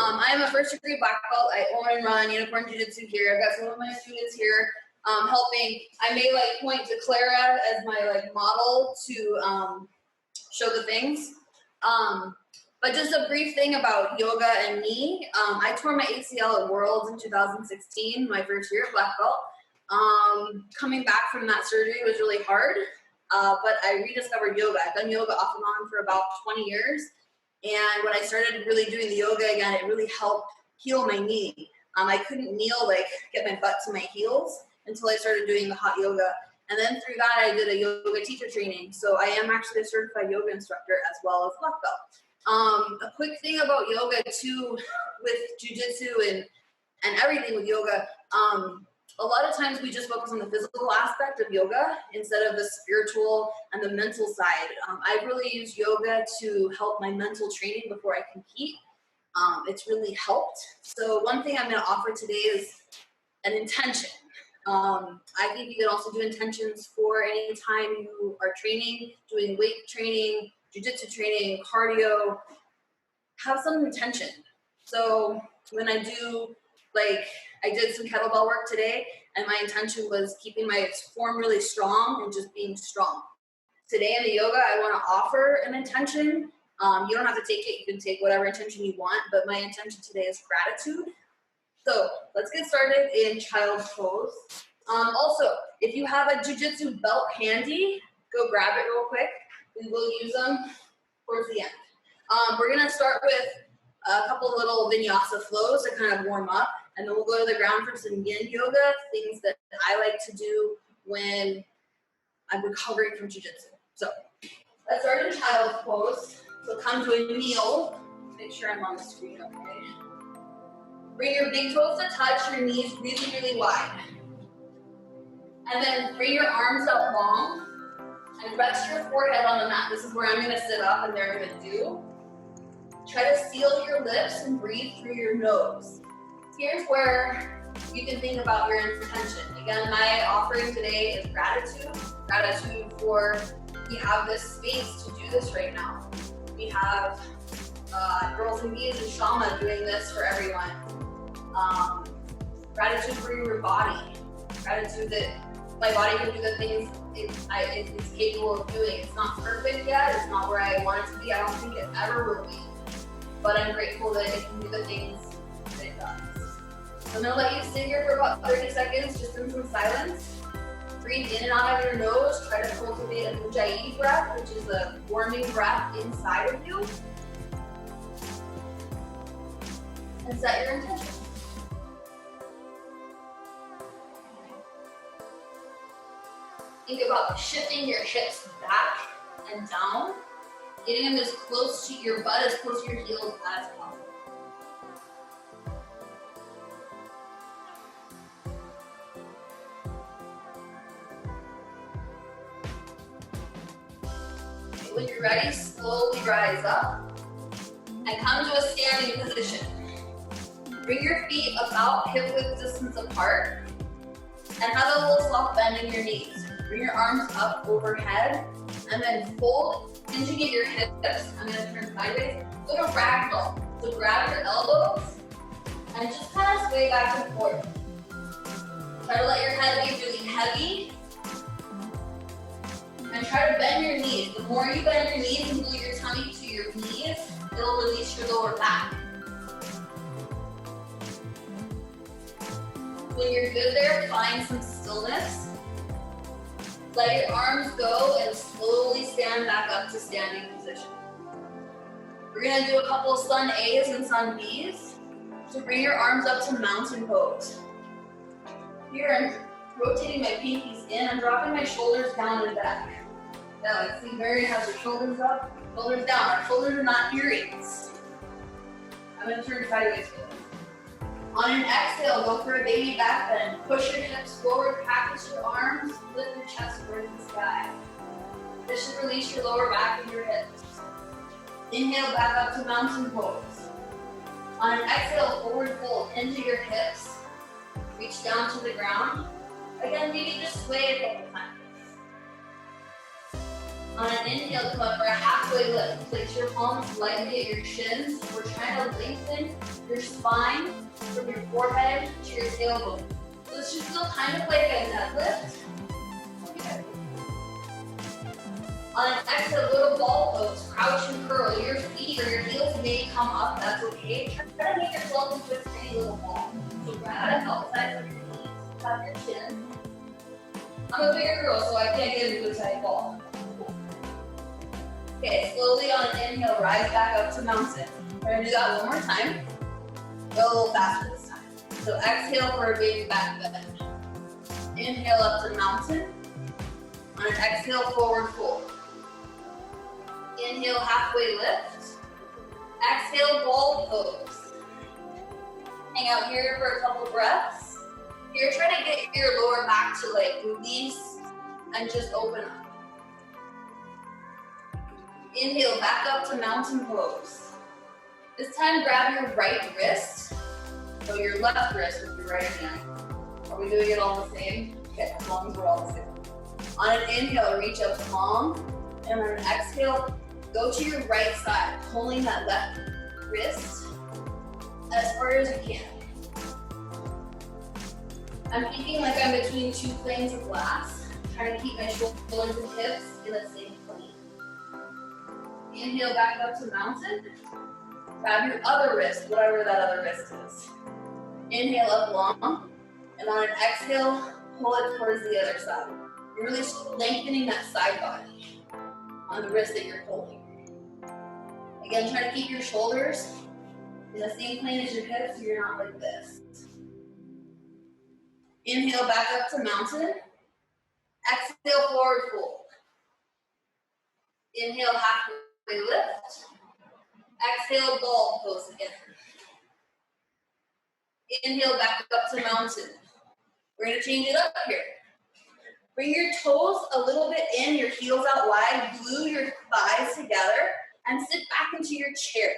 I'm a first degree black belt. I own and run Unicorn Jiu Jitsu here. I've got some of my students here helping. I may point to Clara as my model to show the things. But just a brief thing about yoga and me. I tore my ACL at Worlds in 2016, my first year at black belt. Coming back from that surgery was really hard, but I rediscovered yoga. I've done yoga off and on for about 20 years. And when I started really doing the yoga again, it really helped heal my knee. I couldn't kneel, get my butt to my heels until I started doing the hot yoga. And then through that, I did a yoga teacher training. So I am actually a certified yoga instructor as well as black belt. A quick thing about yoga too, with jujitsu and everything with yoga, a lot of times we just focus on the physical aspect of yoga instead of the spiritual and the mental side. I really use yoga to help my mental training before I compete. It's really helped. So one thing I'm going to offer today is an intention. I think you can also do intentions for any time you are training, doing weight training, jiu-jitsu training, cardio. Have some intention. So when I do, I did some kettlebell work today, and my intention was keeping my form really strong and just being strong. Today in the yoga, I want to offer an intention. You don't have to take it. You can take whatever intention you want, but my intention today is gratitude. So let's get started in child's pose. Also, if you have a jiu-jitsu belt handy, go grab it real quick. We will use them towards the end. We're going to start with a couple little vinyasa flows to kind of warm up, and then we'll go to the ground for some yin yoga, things that I like to do when I'm recovering from jiu-jitsu. So let's start in child's pose. So come to a kneel. Make sure I'm on the screen, okay? Bring your big toes to touch, your knees really, really wide. And then bring your arms up long and rest your forehead on the mat. This is where I'm gonna sit up and they're gonna do. Try to seal your lips and breathe through your nose. Here's where you can think about your intention. Again, my offering today is gratitude. Gratitude for we have this space to do this right now. We have Girls and Bees and Shama doing this for everyone. Gratitude for your body. Gratitude that my body can do the things it's capable of doing. It's not perfect yet. It's not where I want it to be. I don't think it ever will be. But I'm grateful that it can do the things that it does. So I'm going to let you sit here for about 30 seconds, just in some silence. Breathe in and out of your nose. Try to cultivate a Ujjayi breath, which is a warming breath inside of you. And set your intention. Think about shifting your hips back and down, getting them as close to your butt, as close to your heels as possible. Okay, when you're ready, slowly rise up and come to a standing position. Bring your feet about hip width distance apart and have a little soft bend in your knees. Bring your arms up overhead and then fold, hinging at your hips. I'm going to turn sideways. Go to ragdoll. So grab your elbows and just kind of sway back and forth. Try to let your head be really heavy. And try to bend your knees. The more you bend your knees and glue your tummy to your knees, it'll release your lower back. When you're good there, find some stillness. Let your arms go and slowly stand back up to standing position. We're gonna do a couple of sun A's and sun B's. So bring your arms up to mountain pose. Here I'm rotating my pinkies in. I'm dropping my shoulders down and back. Now, see, Mary has her shoulders up, shoulders down. Our shoulders are not earrings. I'm gonna turn sideways for this. On an exhale, go for a baby back bend. Push your hips forward, practice your arms, lift your chest towards the sky. This should release your lower back and your hips. Inhale back up to mountain pose. On an exhale, forward fold into your hips. Reach down to the ground. Again, maybe just sway a couple times. On an inhale, come up for a halfway lift. Place your palms lightly at your shins. We're trying to lengthen your spine from your forehead to your tailbone. So this should feel kind of like a deadlift. On an exhale, go to ball pose, crouch and curl. Your feet or your heels may come up, that's okay. Try to make yourself into a tiny little ball. So grab it outside of your knees, tap your chin. I'm a bigger girl, so I can't get into a tight ball. Okay, slowly on an inhale, rise back up to mountain. We're gonna do that one more time. Go a little faster this time. So exhale for a big back bend. Inhale up to mountain. On an exhale, forward fold. Inhale, halfway lift. Exhale, ball pose. Hang out here for a couple breaths. You're trying to get your lower back to like release and just open up. Inhale, back up to mountain pose. This time, grab your right wrist. So your left wrist with your right hand. Are we doing it all the same? Okay, as long as we're all the same. On an inhale, reach up long. And on an exhale, go to your right side, pulling that left wrist as far as you can. I'm thinking like I'm between two planes of glass, trying to keep my shoulders and hips in the same plane. Inhale back up to mountain. Grab your other wrist, whatever that other wrist is. Inhale up long, and on an exhale, pull it towards the other side. You're really lengthening that side body on the wrist that you're pulling. Again, try to keep your shoulders in the same plane as your hips so you're not like this. Inhale back up to mountain. Exhale, forward fold. Inhale, halfway lift. Exhale, ball pose again. Inhale, back up to mountain. We're gonna change it up here. Bring your toes a little bit in, your heels out wide, glue your thighs together, and sit back into your chair.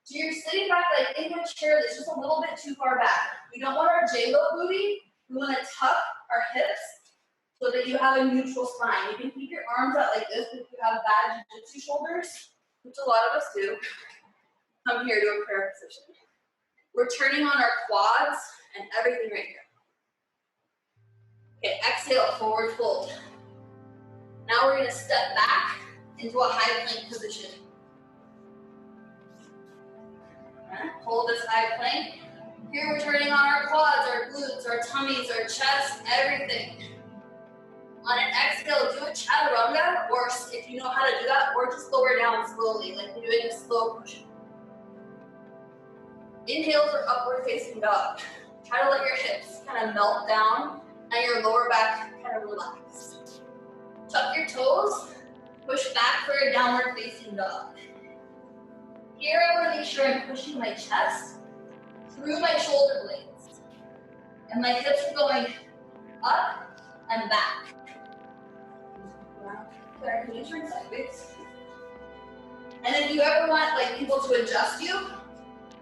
So you're sitting back like in a chair that's just a little bit too far back. We don't want our J-Lo booty. We want to tuck our hips so that you have a neutral spine. You can keep your arms out like this if you have bad jiu-jitsu shoulders, which a lot of us do. Come here to a prayer position. We're turning on our quads and everything right here. Okay, exhale, forward fold. Now we're gonna step back into a high plank position. Hold this high plank. Here we're turning on our quads, our glutes, our tummies, our chest, everything. On an exhale, do a chaturanga, or if you know how to do that, or just lower down slowly, like you're doing a slow push. Inhale for upward facing dog. Try to let your hips kind of melt down and your lower back kind of relax. Tuck your toes, push back for a downward facing dog. Here I want to make sure I'm pushing my chest through my shoulder blades. And my hips are going up and back. Sorry, can you turn sideways? And if you ever want like people to adjust you,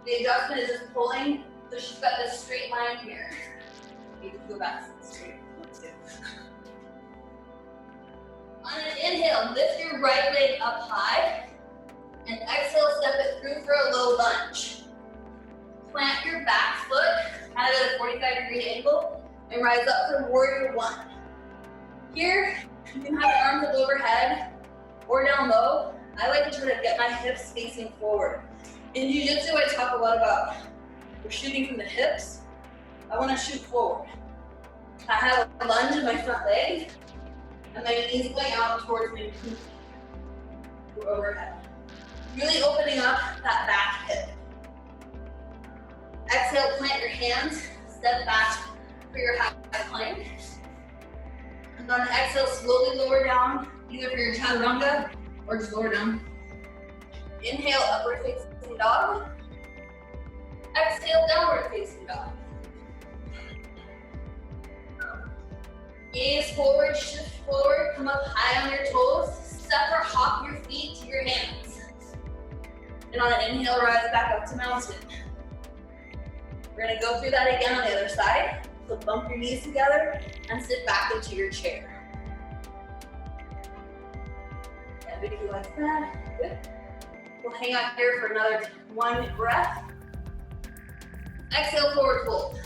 the adjustment is just pulling, so she's got this straight line here. You can go back straight. On an inhale, lift your right leg up high, and exhale, step it through for a low lunge. Plant your back foot, kind of at a 45-degree angle, and rise up for warrior one. Here, you can have your arms up overhead or down low. I like to try to get my hips facing forward. In Jiu-Jitsu, I talk a lot about we're shooting from the hips. I want to shoot forward. I have a lunge in my front leg, and my knees going out towards me or overhead. Really opening up that back hip. Exhale, plant your hands, step back for your high plank. And on an exhale, slowly lower down, either for your chaturanga or just lower down. Inhale, upward facing dog. Exhale, downward facing dog. Gaze forward, shift forward, come up high on your toes. Step or hop your feet to your hands. And on an inhale, rise back up to mountain. We're gonna go through that again on the other side. So bump your knees together and sit back into your chair. And we do like that. Good. We'll hang out here for another one breath. Exhale, forward fold.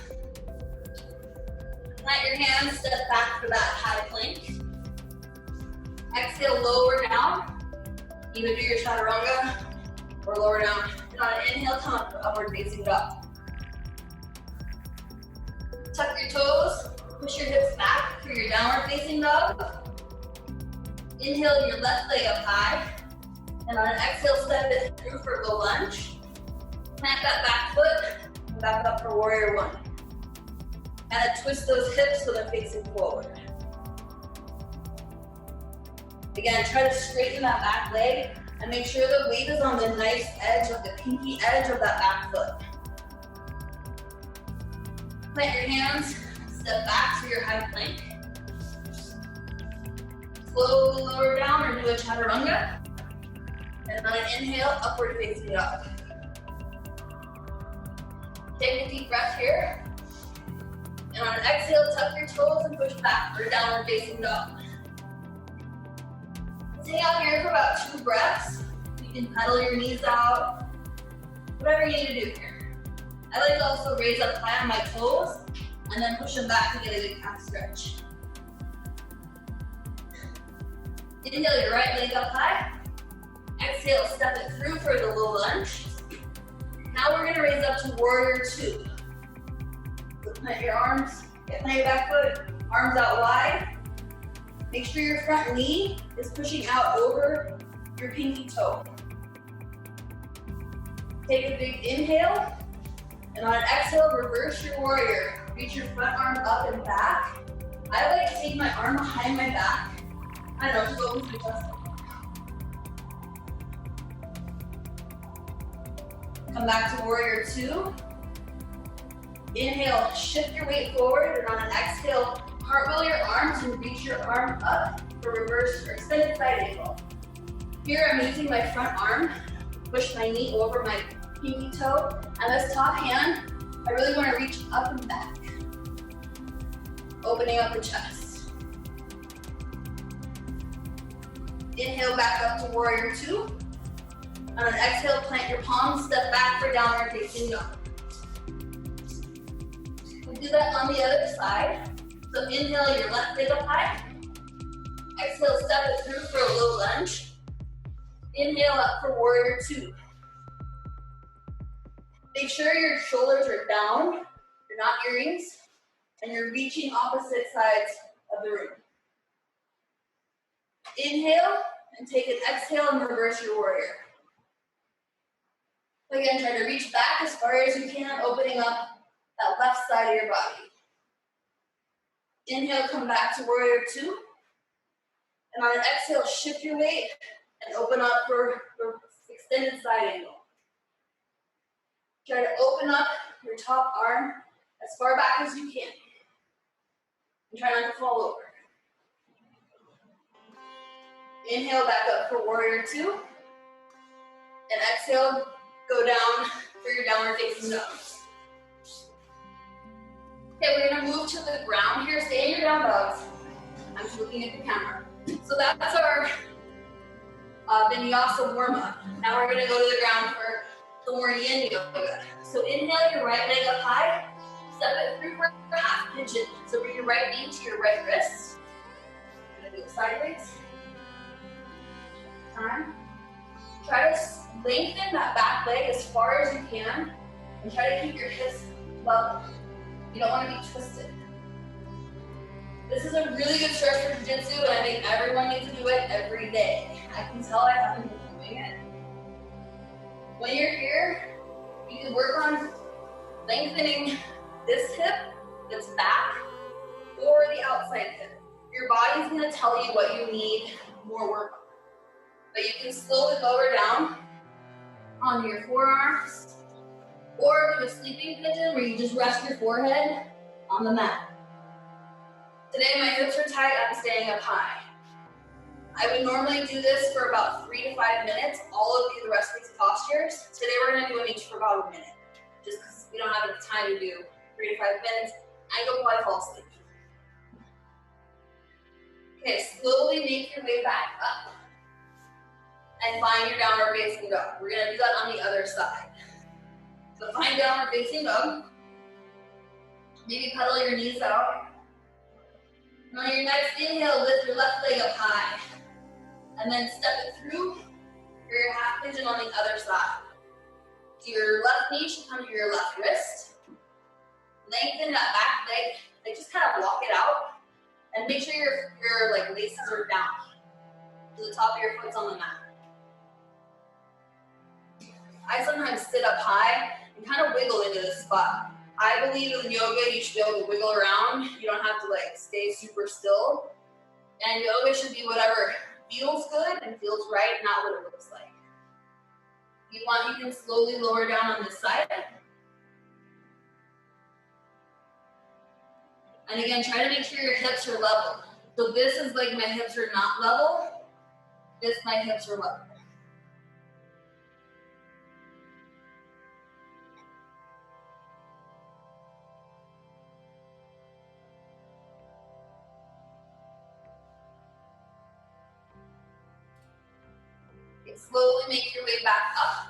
Plant your hands, step back for that high plank. Exhale, lower down. Either do your chaturanga or lower down. And on an inhale, come up for upward facing dog. Tuck your toes, push your hips back for your downward facing dog. Inhale your left leg up high. And on an exhale, step it through for low lunge. Plant that back foot, and back up for warrior one. And then twist those hips so they're facing forward. Again, try to straighten that back leg and make sure the weight is on the nice edge of the pinky edge of that back foot. Plant your hands, step back to your high plank. Slowly lower down or do a chaturanga. And on an inhale, upward facing dog. Take a deep breath here. And on an exhale, tuck your toes and push back for downward facing dog. Stay out here for about 2 breaths. You can pedal your knees out, whatever you need to do here. I like to also raise up high on my toes and then push them back to get a good calf stretch. Inhale your right leg up high. Exhale, step it through for the low lunge. Now we're gonna raise up to warrior two. So plant your arms, plant your back foot, arms out wide. Make sure your front knee is pushing out over your pinky toe. Take a big inhale, and on an exhale, reverse your warrior. Reach your front arm up and back. I like to take my arm behind my back. I don't know, just open your chest. Come back to warrior two. Inhale, shift your weight forward, and on an exhale, cartwheel your arms and reach your arm up for reverse or extended side angle. Here I'm using my front arm, push my knee over my pinky toe, and this top hand, I really want to reach up and back, opening up the chest. Inhale back up to warrior two. On an exhale, plant your palms, step back for downward facing dog. We'll do that on the other side. So inhale your left leg up high. Exhale, step it through for a low lunge. Inhale up for warrior two. Make sure your shoulders are down, you're not earrings, and you're reaching opposite sides of the room. Inhale, and take an exhale and reverse your warrior. Again, try to reach back as far as you can, opening up that left side of your body. Inhale, come back to warrior two. And on an exhale, shift your weight and open up for extended side angle. Try to open up your top arm as far back as you can. And try not to fall over. Inhale back up for warrior two. And exhale, go down for your downward facing dog. Okay, we're gonna move to the ground here. Stay in your down dogs. I'm just looking at the camera. So that's our vinyasa warm-up. Now we're gonna go to the ground for the more yin yoga. So inhale your right leg up high. Step it through for half pigeon. So bring your right knee to your right wrist. We're gonna do it sideways. Time. Try to lengthen that back leg as far as you can and try to keep your hips level. You don't want to be twisted. This is a really good stretch for jiu-jitsu, and I think everyone needs to do it every day. I can tell I haven't been doing it. When you're here, you can work on lengthening this hip that's back or the outside hip. Your body's going to tell you what you need more work on. But you can slowly lower down onto your forearms or do a sleeping pigeon where you just rest your forehead on the mat. Today my hips are tight, I'm staying up high. I would normally do this for about 3 to 5 minutes, all of the rest of these postures. Today we're gonna do them each for about a minute, just because we don't have enough time to do 3 to 5 minutes, and you'll probably fall asleep. Okay, slowly make your way back up and find your downward facing dog. We're gonna do that on the other side. So find downward facing dog. Maybe pedal your knees out. And on your next inhale, lift your left leg up high. And then step it through for your half pigeon on the other side. So your left knee should come to your left wrist. Lengthen that back leg, like just kind of walk it out. And make sure your like laces are down. So the top of your foot's on the mat. I sometimes sit up high and kind of wiggle into this spot. I believe in yoga, you should be able to wiggle around. You don't have to like stay super still. And yoga should be whatever feels good and feels right, not what it looks like. If you want, you can slowly lower down on this side. And again, try to make sure your hips are level. So this is like my hips are not level. This, my hips are level. Okay, slowly make your way back up.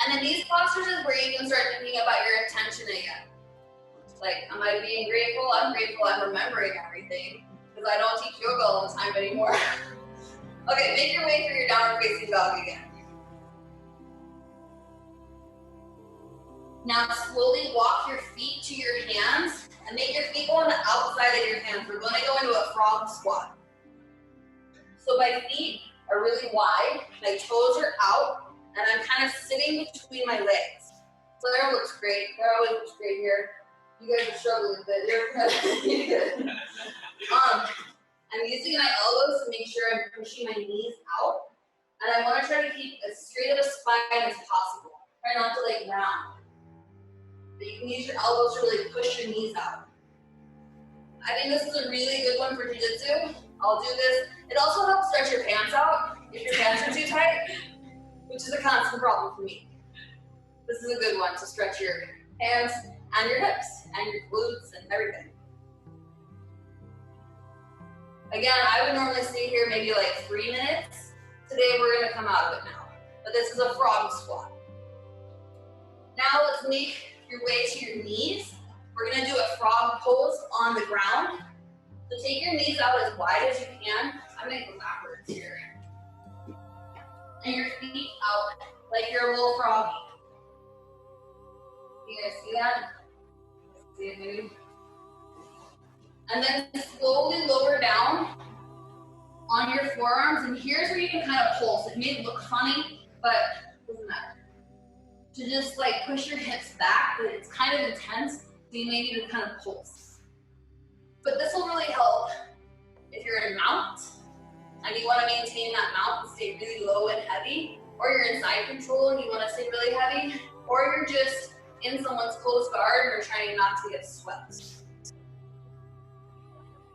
And then these postures is where you can start thinking about your intention again. Like, am I being grateful? I'm grateful I'm remembering everything. Because I don't teach yoga all the time anymore. Okay, make your way through your downward facing dog again. Now slowly walk your feet to your hands and make your feet go on the outside of your hands. We're going to go into a frog squat. So my feet are really wide, my toes are out, and I'm kind of sitting between my legs. So there looks great. There always looks great here. You guys are struggling with it. You're good. I'm using my elbows to make sure I'm pushing my knees out. And I want to try to keep as straight of a spine as possible. Try not to like round. But you can use your elbows to really push your knees out. I think this is a really good one for jiu-jitsu. I'll do this. It also helps stretch your pants out if your pants are too tight, which is a constant problem for me. This is a good one to stretch your hands and your hips and your glutes and everything. Again, I would normally stay here maybe like 3 minutes. Today we're gonna come out of it now. But this is a frog squat. Now let's make your way to your knees. We're gonna do a frog pose on the ground. So take your knees out as wide as you can. I'm gonna go backwards here. And your feet out like you're a little froggy. You guys see that? See it maybe? And then slowly lower down on your forearms, and here's where you can kind of pulse. It may look funny, but it doesn't matter. To just like push your hips back, but it's kind of intense, so you may need to kind of pulse. But this will really help if you're in mount, and you want to maintain that mount and stay really low and heavy, or you're in side control and you want to stay really heavy, or you're just in someone's close guard and you're trying not to get swept.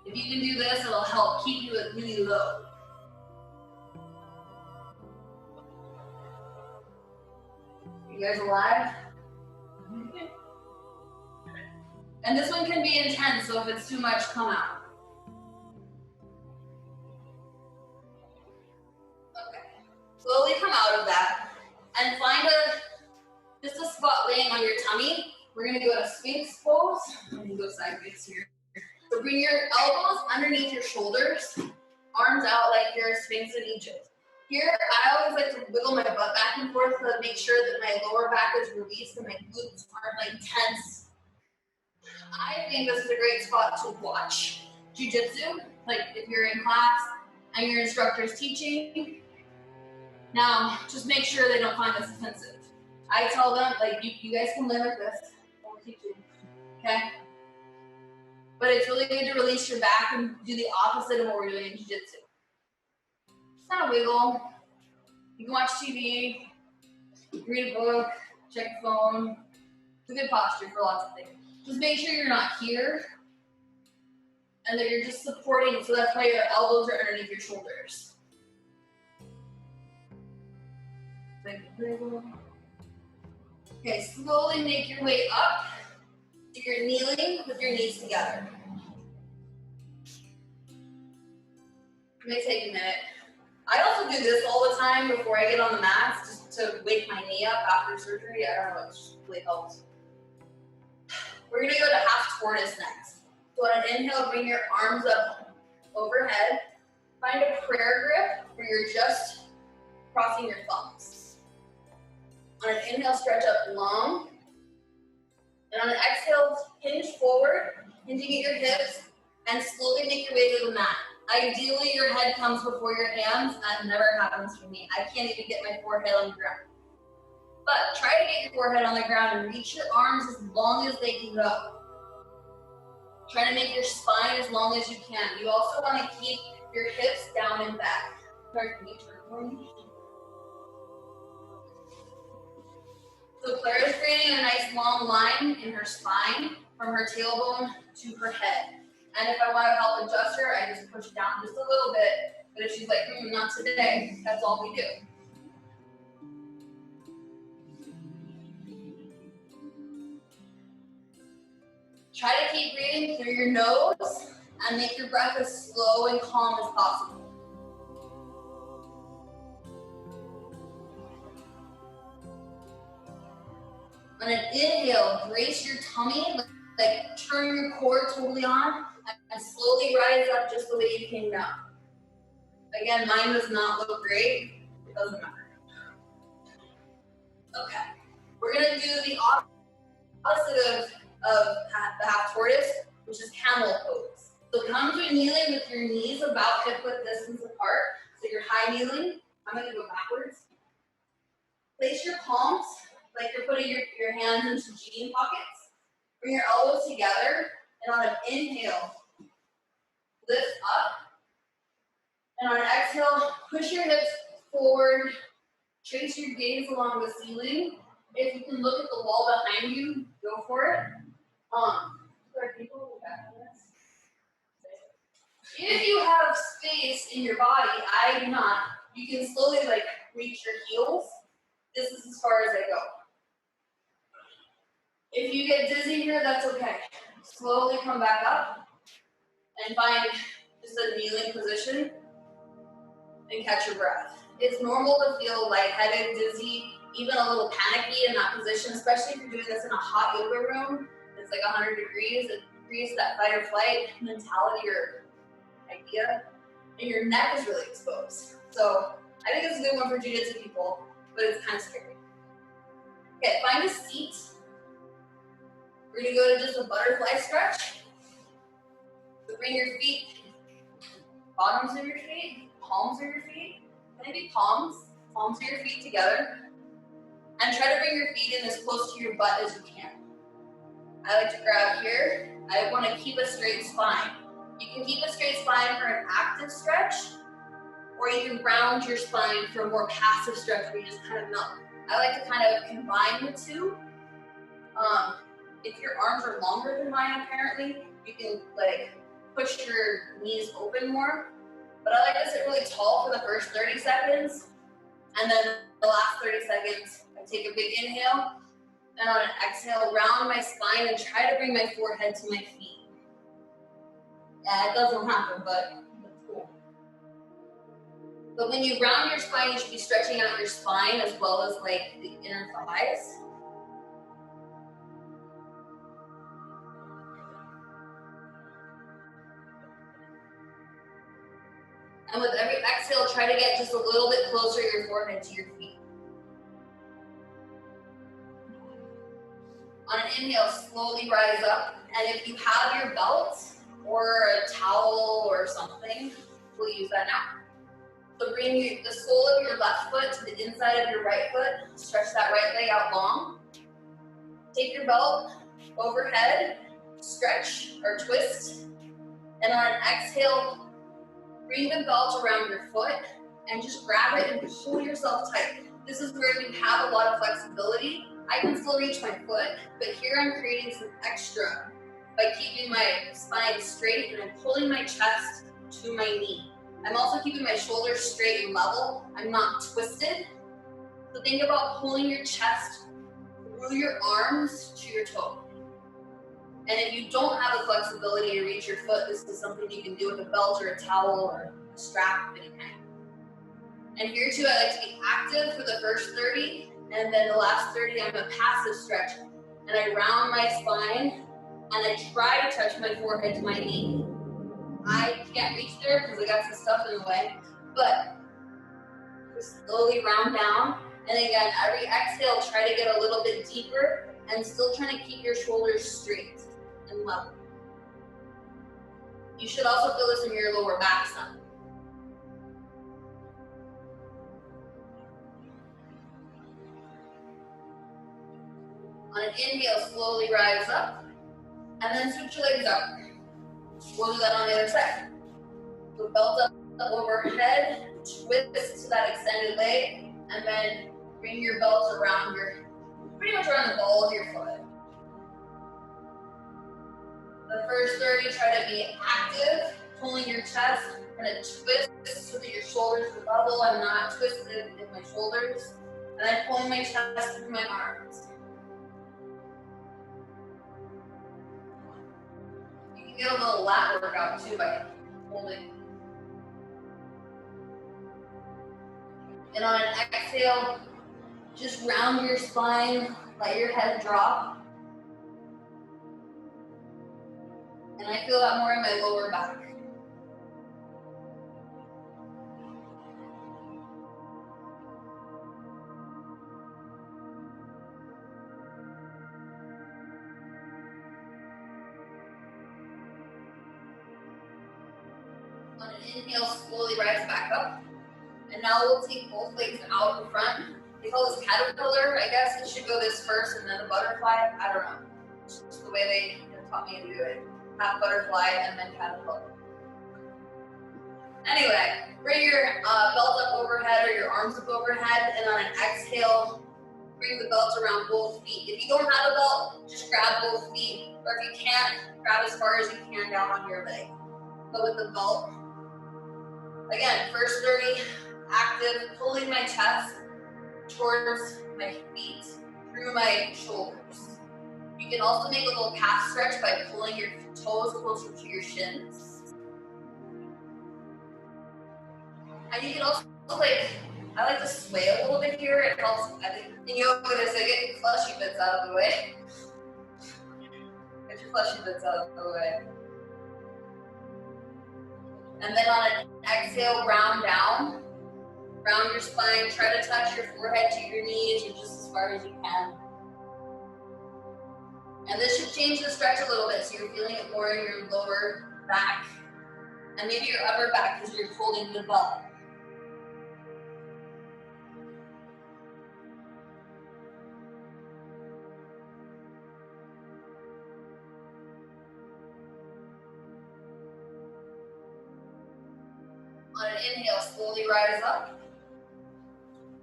If you can do this, it'll help keep you at really low. You guys alive? And this one can be intense, so if it's too much, come out. Okay. Slowly come out of that and find just a spot laying on your tummy. We're gonna do a sphinx pose. I'm gonna go sideways here. So bring your elbows underneath your shoulders, arms out like you're a sphinx in Egypt. Here, I always like to wiggle my butt back and forth to make sure that my lower back is released and my glutes aren't like tense. I think this is a great spot to watch jiu-jitsu, like if you're in class and your instructor's teaching. Now, just make sure they don't find this offensive. I tell them, like, you guys can live with this while we're teaching, okay? But it's really good to release your back and do the opposite of what we're doing in jiu-jitsu. Just kind of wiggle. You can watch TV, read a book, check the phone. It's a good posture for lots of things. Just make sure you're not here and that you're just supporting, so that's why your elbows are underneath your shoulders. Okay, slowly make your way up. So you're kneeling with your knees together. It may take a minute. I also do this all the time before I get on the mats, just to wake my knee up after surgery. I don't know, it just really helps. We're gonna go to half tortoise next. So on an inhale, bring your arms up overhead. Find a prayer grip where you're just crossing your thumbs. On an inhale, stretch up long. And on an exhale, hinge forward, hinging at your hips, and slowly make your way to the mat. Ideally, your head comes before your hands. That never happens for me. I can't even get my forehead on the ground. But try to get your forehead on the ground and reach your arms as long as they can go. Try to make your spine as long as you can. You also want to keep your hips down and back. So Clara's creating a nice long line in her spine from her tailbone to her head. And if I want to help adjust her, I just push down just a little bit. But if she's like, not today, that's all we do. Try to keep breathing through your nose and make your breath as slow and calm as possible. On an inhale, brace your tummy, like turn your core totally on, and slowly rise up just the way you came down. Again, mine does not look great. It doesn't matter. Okay, we're gonna do the opposite of the half tortoise, which is camel pose. So come to a kneeling with your knees about hip width distance apart. So you're high kneeling. I'm gonna go backwards. Place your palms like you're putting your hands into jean pockets. Bring your elbows together, and on an inhale, lift up. And on an exhale, push your hips forward. Trace your gaze along the ceiling. If you can look at the wall behind you, go for it. Are people back on this? If you have space in your body, I do not, you can slowly reach your heels. This is as far as I go. If you get dizzy here, that's okay. Slowly come back up and find just a kneeling position and catch your breath. It's normal to feel lightheaded, dizzy, even a little panicky in that position, especially if you're doing this in a hot yoga room. It's like 100 degrees. It creates that fight or flight mentality or idea, and your neck is really exposed. So I think it's a good one for jiu-jitsu people, but it's kind of scary. Okay, find a seat. We're gonna go to just a butterfly stretch. So bring your feet, bottoms of your feet, palms of your feet, maybe palms of your feet together. And try to bring your feet in as close to your butt as you can. I like to grab here. I want to keep a straight spine. You can keep a straight spine for an active stretch, or you can round your spine for a more passive stretch where you just kind of melt. I like to kind of combine the two. If your arms are longer than mine, apparently, you can push your knees open more. But I like to sit really tall for the first 30 seconds, and then the last 30 seconds, I take a big inhale, and on an exhale, round my spine and try to bring my forehead to my feet. Yeah, it doesn't happen, but it's cool. But when you round your spine, you should be stretching out your spine as well as the inner thighs. And with every exhale, try to get just a little bit closer your forehead to your feet. On an inhale, slowly rise up. And if you have your belt or a towel or something, we'll use that now. So bring the sole of your left foot to the inside of your right foot. Stretch that right leg out long. Take your belt overhead, stretch or twist. And on an exhale, bring the belt around your foot and just grab it and pull yourself tight. This is where you have a lot of flexibility. I can still reach my foot, but here I'm creating some extra by keeping my spine straight and I'm pulling my chest to my knee. I'm also keeping my shoulders straight and level. I'm not twisted. So think about pulling your chest through your arms to your toe. And if you don't have the flexibility to reach your foot, this is something you can do with a belt or a towel or a strap of any kind. And here too, I like to be active for the first 30, and then the last 30, I'm a passive stretch. And I round my spine and I try to touch my forehead to my knee. I can't reach there because I got some stuff in the way, but just slowly round down. And again, every exhale, try to get a little bit deeper and still trying to keep your shoulders straight and level. You should also feel this in your lower back some. On an inhale, slowly rise up, and then switch your legs out. We'll do that on the other side. So belt up overhead, twist to that extended leg, and then bring your belt around pretty much around the ball of your foot. The first 30, try to be active, pulling your chest, and a twist so that your shoulders are level. I'm not twisted in my shoulders. And I'm pulling my chest through my arms. You can get a little lat workout too by holding. And on an exhale, just round your spine, let your head drop. And I feel that more in my lower back. On an inhale, slowly rise back up. And now we'll take both legs out in front. They call this caterpillar. I guess it should go this first and then the butterfly. I don't know. It's just the way they taught me to do it. Half butterfly and then caterpillar. Anyway, bring your belt up overhead or your arms up overhead, and on an exhale, bring the belt around both feet. If you don't have a belt, just grab both feet, or if you can't, grab as far as you can down on your leg. But with the belt, again, first 30, active, pulling my chest towards my feet, through my shoulders. You can also make a little calf stretch by pulling your toes closer to your shins. And you can also I like to sway a little bit here. It helps, I think, in yoga, they say get your fleshy bits out of the way. Get your fleshy bits out of the way. And then on an exhale, round down. Round your spine, try to touch your forehead to your knees or just as far as you can. And this should change the stretch a little bit so you're feeling it more in your lower back and maybe your upper back because you're holding the belt. On an inhale, slowly rise up.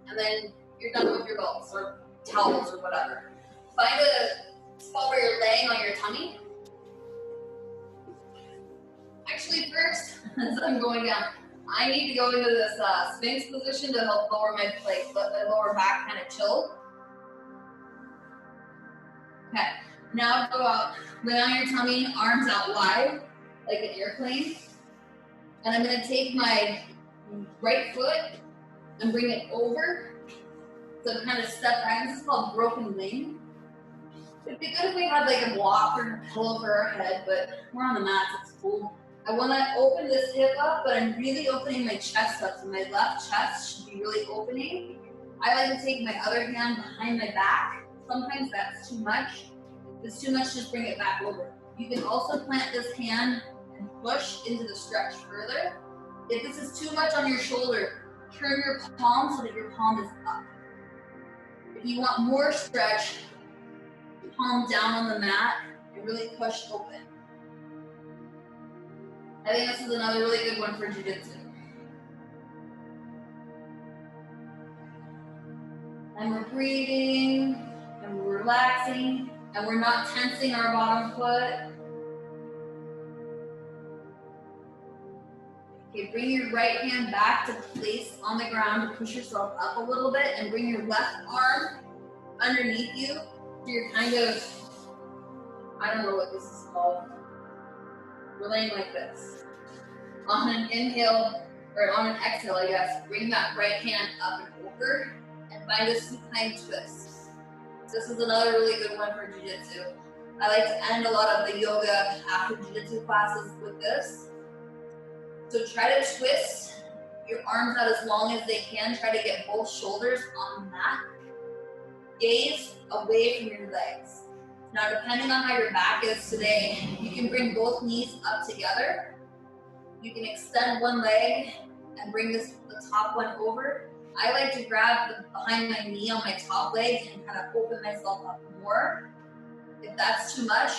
And then you're done with your belts or towels or whatever. Find a spot where you're laying on your tummy. Actually, first, as I'm going down, I need to go into this sphinx position to help lower my let the lower back kind of chill. Okay, now go out, lay on your tummy, arms out wide, like an airplane. And I'm gonna take my right foot and bring it over. So kind of step back. This is called broken wing. It'd be good if we had like a block or a pillow for our head, but we're on the mats, it's cool. I wanna open this hip up, but I'm really opening my chest up. So my left chest should be really opening. I like to take my other hand behind my back. Sometimes that's too much. If it's too much, just bring it back over. You can also plant this hand and push into the stretch further. If this is too much on your shoulder, turn your palm so that your palm is up. If you want more stretch, palm down on the mat and really push open. I think this is another really good one for jiu-jitsu. And we're breathing, and we're relaxing, and we're not tensing our bottom foot. Okay, bring your right hand back to place on the ground to push yourself up a little bit, and bring your left arm underneath you. So you're kind of, I don't know what this is called. We're laying like this. On an inhale, or on an exhale, I guess, bring that right hand up and over, and find a supine twist. This is another really good one for jiu-jitsu. I like to end a lot of the yoga after jiu-jitsu classes with this. So try to twist your arms out as long as they can. Try to get both shoulders on the mat. Gaze away from your legs. Now, depending on how your back is today, you can bring both knees up together. You can extend one leg and bring the top one over. I like to grab behind my knee on my top leg and kind of open myself up more. If that's too much,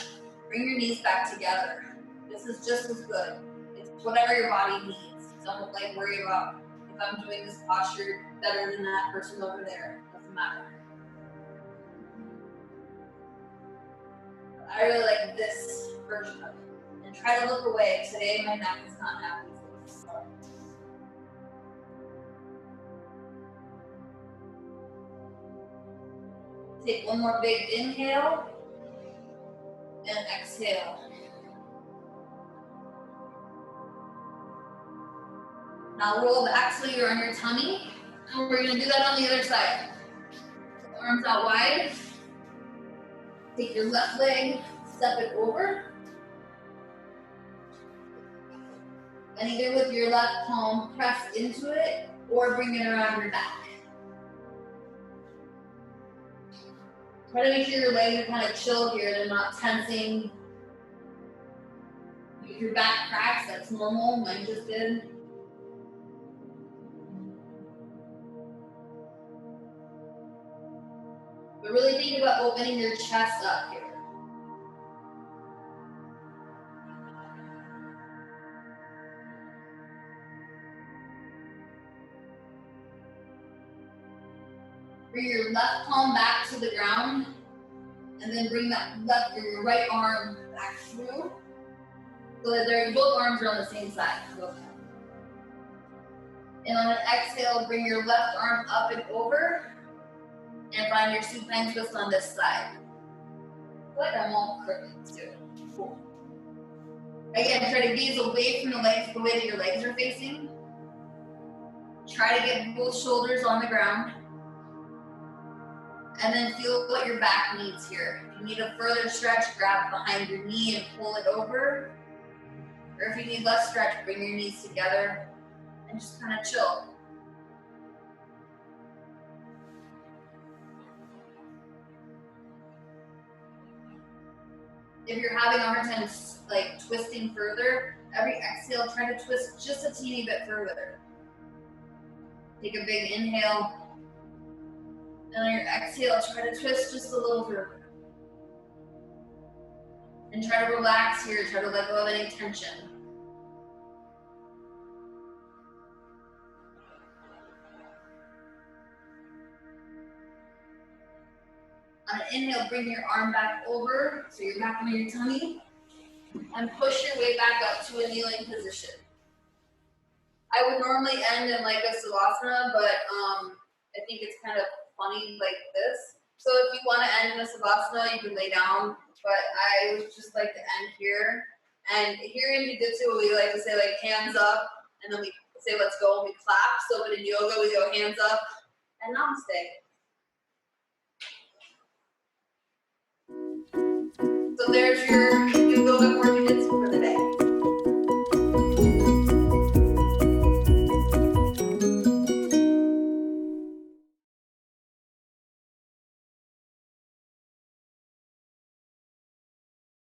bring your knees back together. This is just as good. It's whatever your body needs. Don't worry about if I'm doing this posture better than that person over there. Doesn't matter. I really like this version of it. And try to look away. Today my neck is not happy. So. Take one more big inhale and exhale. Now roll back so you're on your tummy. And we're going to do that on the other side. Arms out wide. Take your left leg, step it over. And either with your left palm, press into it, or bring it around your back. Try to make sure your legs are kind of chill here. They're not tensing. If your back cracks, that's normal. Mine just did. But really think about opening your chest up here. Bring your left palm back to the ground, and then bring that your right arm back through, so that both arms are on the same side. And on an exhale, bring your left arm up and over, and find your supine twist on this side. I feel like I'm all crooked too. Cool. Again, try to gaze away from the legs, the way that your legs are facing. Try to get both shoulders on the ground. And then feel what your back needs here. If you need a further stretch, grab behind your knee and pull it over. Or if you need less stretch, bring your knees together and just kind of chill. If you're having a hard time twisting further, every exhale, try to twist just a teeny bit further. Take a big inhale. And on your exhale, try to twist just a little further. And try to relax here, try to let go of any tension. On an inhale, bring your arm back over, so you're back on your tummy. And push your way back up to a kneeling position. I would normally end in like a savasana, but I think it's kind of funny like this. So if you want to end in a savasana, you can lay down, but I would just like to end here. And here in jiu-jitsu, we like to say hands up, and then we say let's go and we clap. So but in yoga, we go hands up and namaste.